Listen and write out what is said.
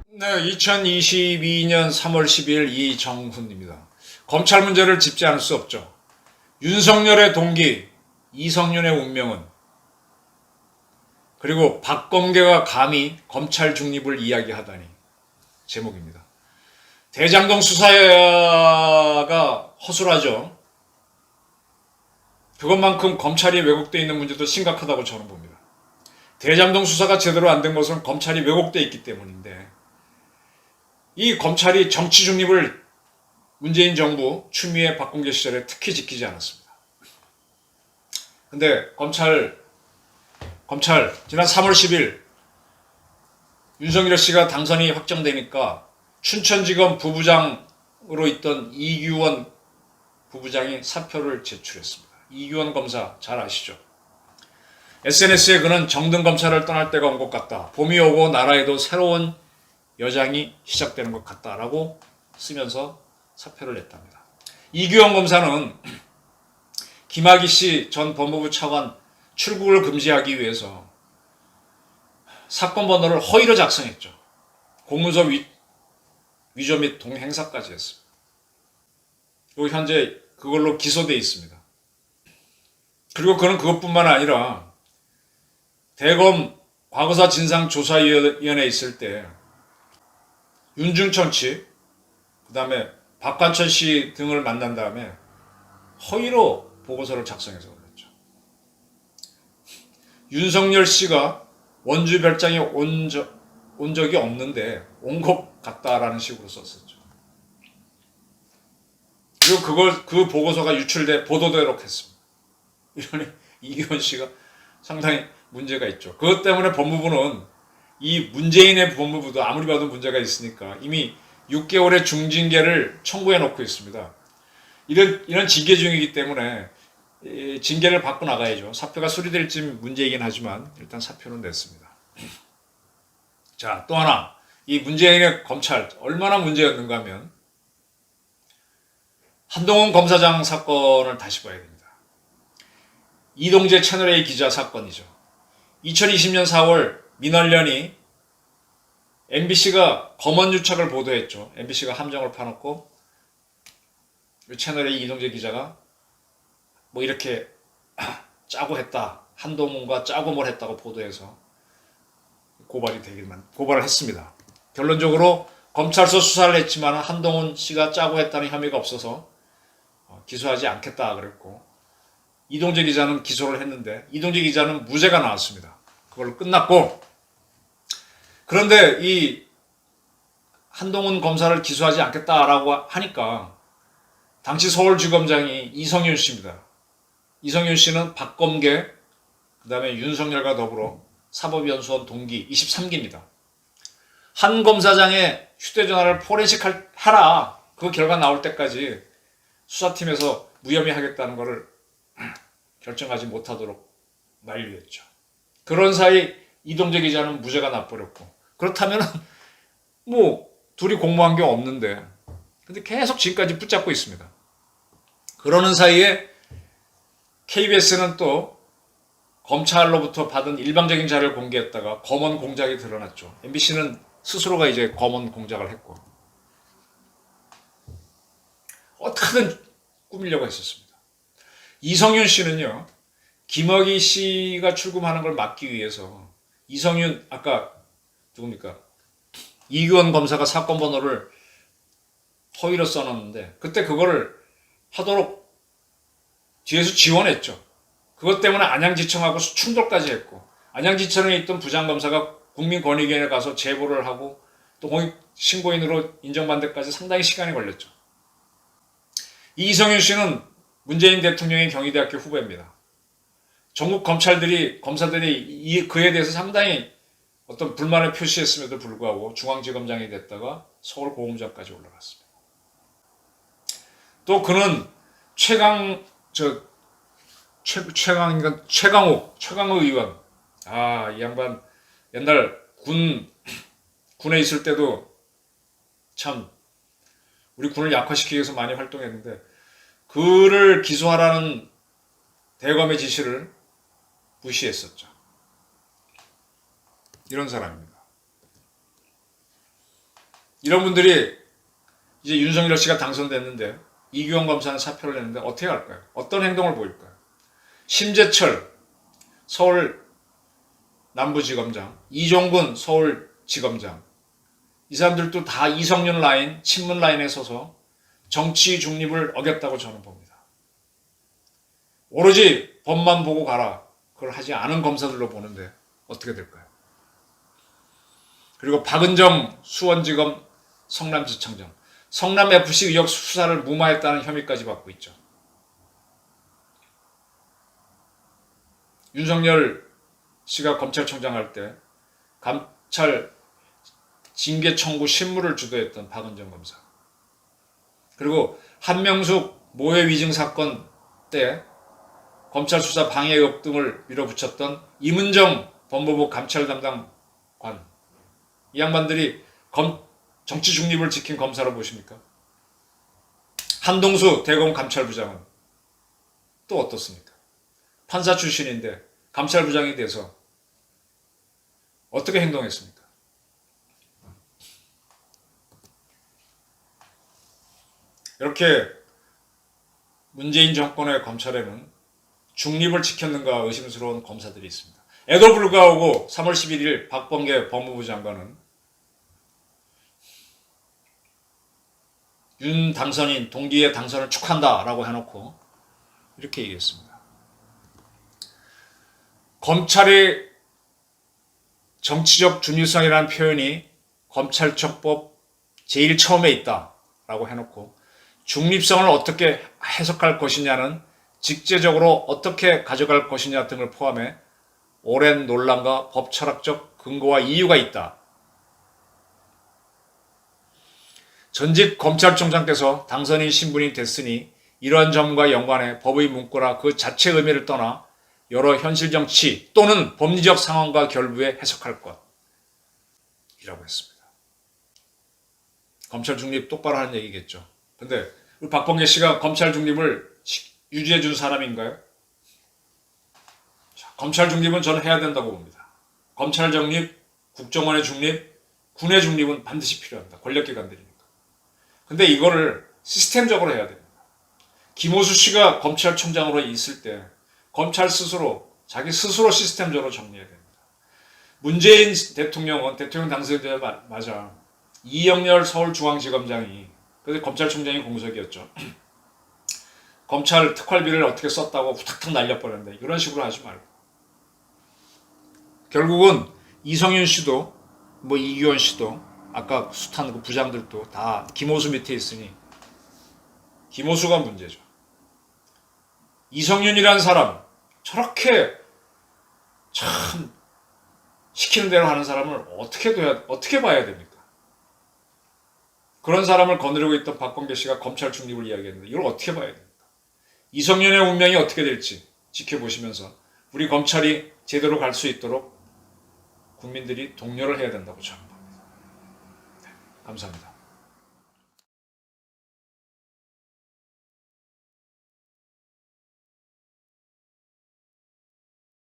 네, 2022년 3월 10일 이정훈입니다. 검찰 문제를 짚지 않을 수 없죠. 윤석열의 동기, 이성윤의 운명은, 그리고 박범계가 감히 검찰 중립을 이야기하다니, 제목입니다. 대장동 수사가 허술하죠. 그것만큼 검찰이 왜곡되어 있는 문제도 심각하다고 저는 봅니다. 대장동 수사가 제대로 안 된 것은 검찰이 왜곡되어 있기 때문인데, 이 검찰이 정치 중립을 문재인 정부 추미애 박범계 시절에 특히 지키지 않았습니다. 근데 검찰 지난 3월 10일 윤석열 씨가 당선이 확정되니까 춘천지검 부부장으로 있던 이규원 부부장이 사표를 제출했습니다. 이규원 검사 잘 아시죠? SNS에 그는 정든 검찰을 떠날 때가 온 것 같다. 봄이 오고 나라에도 새로운 여장이 시작되는 것 같다라고 쓰면서 사표를 냈답니다. 이규원 검사는 김학의 씨 전 법무부 차관 출국을 금지하기 위해서 사건 번호를 허위로 작성했죠. 공문서 위조 및 동행사까지 했습니다. 그리고 현재 그걸로 기소되어 있습니다. 그리고 그는 그것뿐만 아니라 대검 과거사 진상조사위원회에 있을 때 윤중천 씨, 그 다음에 박관철 씨 등을 만난 다음에 허위로 보고서를 작성해서 그랬죠. 윤석열 씨가 원주 별장에 온 적이 없는데 온 것 같다라는 식으로 썼었죠. 그리고 그 보고서가 유출돼 보도되도록 했습니다. 이러니 이규원 씨가 상당히 문제가 있죠. 그것 때문에 법무부는 이 문재인의 법무부도 아무리 봐도 문제가 있으니까 이미 6개월의 중징계를 청구해 놓고 있습니다. 이런 징계 중이기 때문에 징계를 받고 나가야죠. 사표가 수리될지 문제이긴 하지만 일단 사표는 냈습니다. 자, 또 하나 이 문재인의 검찰 얼마나 문제였는가 하면 한동훈 검사장 사건을 다시 봐야 됩니다. 이동재 채널A 기자 사건이죠. 2020년 4월 민원련이 MBC가 검언유착을 보도했죠. MBC가 함정을 파놓고 채널A 이동재 기자가 뭐 이렇게 짜고 했다. 한동훈과 짜고 뭘 했다고 보도해서 고발을 했습니다. 결론적으로 검찰서 수사를 했지만 한동훈 씨가 짜고 했다는 혐의가 없어서 기소하지 않겠다 그랬고 이동재 기자는 기소를 했는데 이동재 기자는 무죄가 나왔습니다. 그걸로 끝났고 그런데 이 한동훈 검사를 기소하지 않겠다라고 하니까 당시 서울지검장이 이성윤 씨입니다. 이성윤 씨는 박범계 그 다음에 윤석열과 더불어 사법연수원 동기 23기입니다. 한 검사장의 휴대전화를 포렌식 하라. 그 결과 나올 때까지 수사팀에서 무혐의 하겠다는 것을 결정하지 못하도록 만류했죠. 그런 사이 이동재 기자는 무죄가 나버렸고 그렇다면 뭐 둘이 공모한 게 없는데 근데 계속 지금까지 붙잡고 있습니다. 그러는 사이에 KBS는 또 검찰로부터 받은 일방적인 자료를 공개했다가 검언 공작이 드러났죠. MBC는 스스로가 이제 검언 공작을 했고 어떻게든 꾸미려고 했었습니다. 이성윤 씨는요. 김학의 씨가 출금하는 걸 막기 위해서 이성윤 아까 누굽니까? 이규원 검사가 사건 번호를 허위로 써놨는데 그때 그거를 하도록 뒤에서 지원했죠. 그것 때문에 안양지청하고 충돌까지 했고 안양지청에 있던 부장검사가 국민권익위원회에 가서 제보를 하고 또 공익신고인으로 인정받는 데까지 상당히 시간이 걸렸죠. 이성윤 씨는 문재인 대통령의 경희대학교 후배입니다. 전국 검사들이 그에 대해서 상당히 어떤 불만을 표시했음에도 불구하고 중앙지검장이 됐다가 서울고검장까지 올라갔습니다. 또 그는 최강욱 의원. 이 양반 옛날 군에 있을 때도 참 우리 군을 약화시키기 위해서 많이 활동했는데 그를 기소하라는 대검의 지시를 무시했었죠. 이런 사람입니다. 이런 분들이 이제 윤석열 씨가 당선됐는데 이규영 검사는 사표를 냈는데 어떻게 할까요? 어떤 행동을 보일까요? 심재철 서울 남부지검장, 이종근 서울지검장, 이 사람들도 다 이성윤 라인, 친문 라인에 서서 정치 중립을 어겼다고 저는 봅니다. 오로지 법만 보고 가라. 그걸 하지 않은 검사들로 보는데 어떻게 될까요? 그리고 박은정 수원지검 성남지청장, 성남FC 의혹 수사를 무마했다는 혐의까지 받고 있죠. 윤석열 씨가 검찰총장 할 때 감찰 징계 청구 신문을 주도했던 박은정 검사, 그리고 한명숙 모해 위증 사건 때 검찰 수사 방해 의혹 등을 밀어붙였던 임은정 법무부 감찰 담당 관, 이 양반들이 정치 중립을 지킨 검사로 보십니까? 한동수 대검 감찰부장은 또 어떻습니까? 판사 출신인데 감찰부장이 돼서 어떻게 행동했습니까? 이렇게 문재인 정권의 검찰에는 중립을 지켰는가 의심스러운 검사들이 있습니다. 에도 불구하고 3월 11일 박범계 법무부 장관은 윤 당선인 동기의 당선을 축하한다라고 해놓고 이렇게 얘기했습니다. 검찰의 정치적 중립성이라는 표현이 검찰청법 제일 처음에 있다라고 해놓고 중립성을 어떻게 해석할 것이냐는 직제적으로 어떻게 가져갈 것이냐 등을 포함해 오랜 논란과 법철학적 근거와 이유가 있다. 전직 검찰총장께서 당선인 신분이 됐으니 이러한 점과 연관해 법의 문구나 그 자체 의미를 떠나 여러 현실 정치 또는 법리적 상황과 결부해 해석할 것이라고 했습니다. 검찰 중립 똑바로 하는 얘기겠죠. 근데 우리 박범계 씨가 검찰 중립을 유지해 준 사람인가요? 자, 검찰 중립은 저는 해야 된다고 봅니다. 검찰 중립, 국정원의 중립, 군의 중립은 반드시 필요합니다. 권력기관들이니까. 근데 이거를 시스템적으로 해야 됩니다. 김호수 씨가 검찰총장으로 있을 때 검찰 스스로 자기 스스로 시스템적으로 정리해야 됩니다. 문재인 대통령은 대통령 당선되자마자 이영렬 서울중앙지검장이, 그래서 검찰총장이 공석이었죠. 검찰 특활비를 어떻게 썼다고 후딱탁 날려버렸는데 이런 식으로 하지 말고, 결국은 이성윤 씨도 뭐 이규현 씨도 아까 숱한 그 부장들도 다 김호수 밑에 있으니 김호수가 문제죠. 이성윤이라는 사람, 저렇게 참 시키는 대로 하는 사람을 어떻게 봐야 됩니까? 그런 사람을 거느리고 있던 박범계 씨가 검찰 중립을 이야기했는데 이걸 어떻게 봐야 됩니까? 이성윤의 운명이 어떻게 될지 지켜보시면서 우리 검찰이 제대로 갈 수 있도록 국민들이 독려를 해야 된다고 저는 봅니다. 네, 감사합니다.